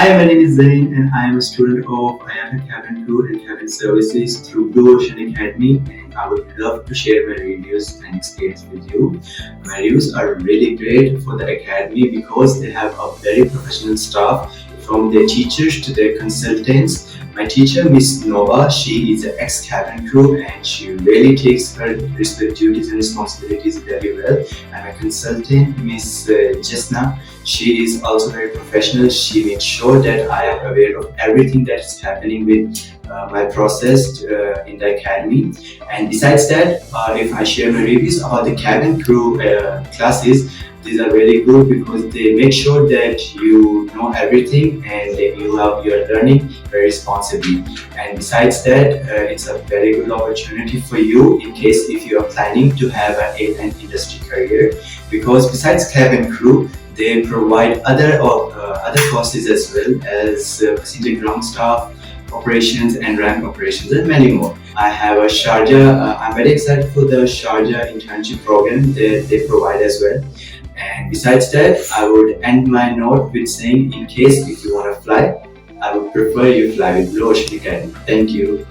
Hi, my name is Zain and I am a student of IATA Cabin Crew and Cabin Services through Blue Ocean Academy, and I would love to share my reviews and experience with you. My reviews are really great for the academy because they have a very professional staff, from their teachers to their consultants. My teacher, Miss Nova, she is an ex-cabin crew and she really takes her duties and responsibilities very well. And my consultant, Miss Jesna, she is also very professional. She makes sure that I am aware of everything that is happening with my process in the academy. And besides that, if I share my reviews about the cabin crew classes, these are very good because they make sure that you know everything and that you are learning very responsibly. And besides that, it's a very good opportunity for you in case if you are planning to have an airline industry career, because besides cabin crew, they provide other courses as well as passenger ground staff operations and ramp operations and many more. I have a Sharjah. I'm very excited for the Sharjah internship program that they provide as well. And besides that, I would end my note with saying, in case if you want to fly, I would prefer you fly with Blue Ocean Academy. Thank you.